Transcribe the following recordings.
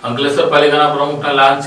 અંકલેશ્વર પાલિકાના પ્રમુખના લાંચ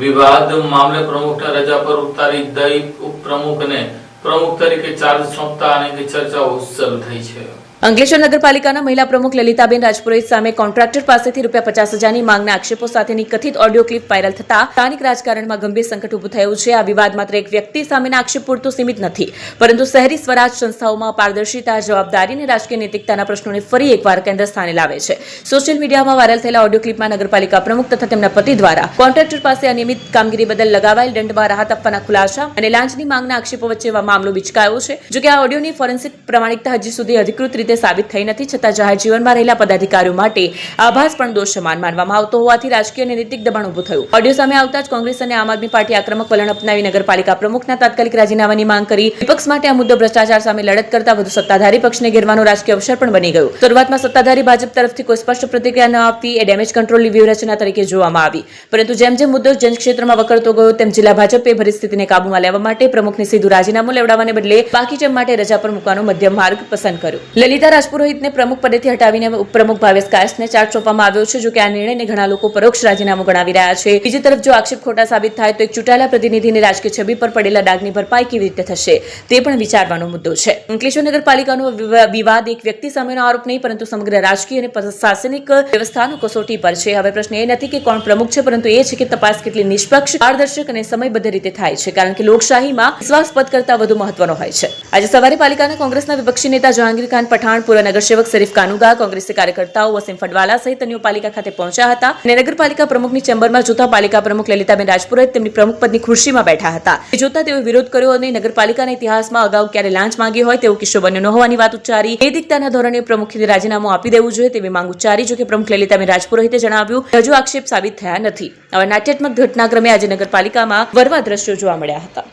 વિવાદ મામલે પ્રમુખના રજા પર ઉતારી દઈ ઉપપ્રમુખને પ્રમુખ તરીકે ચાર્જ સોંપતા અનેક ચર્ચાઓ શરૂ થઈ છે। અંકલેશ્વર નગરપાલિકાના મહિલા પ્રમુખ લલિતાબેન રાજપુરોહિત સામે કોન્ટ્રાક્ટર પાસેથી ₹50,000ની માંગના આક્ષેપો સાથેની કથિત ઓડિયો ક્લિપ વાયરલ થતા સ્થાનિક રાજકારણમાં ગંભીર સંકટ ઊભું થયું છે। આ વિવાદ માત્ર એક વ્યક્તિ સામેના આક્ષેપ પૂરતો સીમિત નથી, પરંતુ શહેરી સ્વરાજ સંસ્થાઓમાં પારદર્શિતા, જવાબદારી અને રાજકીય નૈતિકતાના પ્રશ્નોને ફરી એકવાર કેન્દ્ર સ્થાને લાવે છે। સોશિયલ મીડિયામાં વાયરલ થયેલા ઓડિયો ક્લિપમાં નગરપાલિકા પ્રમુખ તથા તેમના પતિ દ્વારા કોન્ટ્રાક્ટર પાસે અનિયમિત કામગીરી બદલ લગાવાયેલ દંડમાં રાહત આપવાના ખુલાસા અને લાંચની માંગના આક્ષેપો વચ્ચે મામલો બિચકાયો છે। જોકે આ ઓડિયોની ફોરેન્સિક પ્રમાણિકતા હજી સુધી અધિકૃત રીતે સાબિત થઈ નથી, છતાં જાહેર જીવનમાં રહેલા પદાધિકારીઓ માટે આભાસ પણ દોષ સમાન માનવામાં આવતો હોવાથી રાજકીય અને નૈતિક દબાણ ઊભું થયું। ઓડિયો સામે આવતા જ કોંગ્રેસ અને આમ આદમી પાર્ટી આક્રમક વલણ અપનાવી નગરપાલિકા પ્રમુખના તાત્કાલિક રાજીનામાની માંગ કરી વિપક્ષ માટે આ મુદ્દો ભ્રષ્ટાચાર સામે લડત કરતા વધુ સત્તાધારી પક્ષને ઘેરવાનો રાજકીય અવસર પણ બની ગયું। શરૂઆતમાં સત્તાધારી ભાજપ તરફથી કોઈ સ્પષ્ટ પ્રતિક્રિયા ન આપવી એ ડેમેજ કંટ્રોલની વ્યૂહરચના તરીકે જોવામાં આવી, પરંતુ જેમ જેમ મુદ્દો જનક્ષેત્રમાં વકરતો ગયો તેમ જિલ્લા ભાજપે પરિસ્થિતિને કાબૂમાં લેવા માટે પ્રમુખને સીધું રાજીનામું લેવડાવવાને બદલે બાકી જેમ માટે રજા પર મૂકવાનો મધ્યમ માર્ગ પસંદ કર્યો। લલિતા રાજપુરોહિતને પ્રમુખ પદેથી હટાવીને ઉપપ્રમુખ ભાવેશ કાયસ્થને ચાર્જ સોંપવામાં આવ્યો છે। જો કે આ નિર્ણયને ઘણા લોકો પરોક્ષ રાજીનામું ગણાવી રહ્યા છે। બીજી તરફ જો આક્ષેપ ખોટા સાબિત થાય તો એક ચૂંટાયેલા પ્રતિનિધિની રાજકીય છબી પર પડેલા ડાઘની ભરપાઈ કેવી રીતે થશે તે પણ વિચારવાનો મુદ્દો છે। અંકલેશ્વર નગરપાલિકાનો વિવાદ એક વ્યક્તિ સામેનો આરોપ નહીં, પરંતુ સમગ્ર રાજકીય અને પ્રશાસનિક વ્યવસ્થાનું કસોટી પર છે। હવે પ્રશ્ન એ નથી કે કોણ પ્રમુખ છે, પરંતુ એ છે કે તપાસ કેટલી નિષ્પક્ષ, પારદર્શક અને સમયબદ્ધ રીતે થાય છે, કારણ કે લોકશાહીમાં વિશ્વાસપદ કરતાં વધુ મહત્વનો હોય છે। આજે સવારે પાલિકાના કોંગ્રેસના વિપક્ષી નેતા જહાંગીર ખાન પઠાણ, પૂર્વ નગરસેવક શરીફ કાનુગા, કોંગ્રેસી કાર્યકર્તાઓ વસીમ ફડવાલા સહિત અન્યો પાલિકા ખાતે પહોંચ્યા હતા અને નગરપાલિકા પ્રમુખની ચેમ્બરમાં જોતા પાલિકા પ્રમુખ લલિતાબેન રાજપુરોહિત તેમની પ્રમુખ પદની ખુરશીમાં બેઠા હતા। એ જોતા તેઓ વિરોધ કર્યો અને નગરપાલિકાના ઇતિહાસમાં અગાઉ ક્યારે લાંચ માંગી હોય તેવો કિસ્સો બન્યો ન હોવાની વાત ઉચ્ચારી નૈતિકતાના ધોરણે પ્રમુખથી રાજીનામું આપી દેવું જોઈએ તેવી માંગ ઉચ્ચારી। જો કે પ્રમુખ લલિતાબેન રાજપુરોહિતે જણાવ્યું કે હજુ આક્ષેપ સાબિત થયા નથી। આવા નાટ્યાત્મક ઘટનાક્રમે આજે નગરપાલિકામાં વરવા દ્રશ્યો જોવા મળ્યા હતા।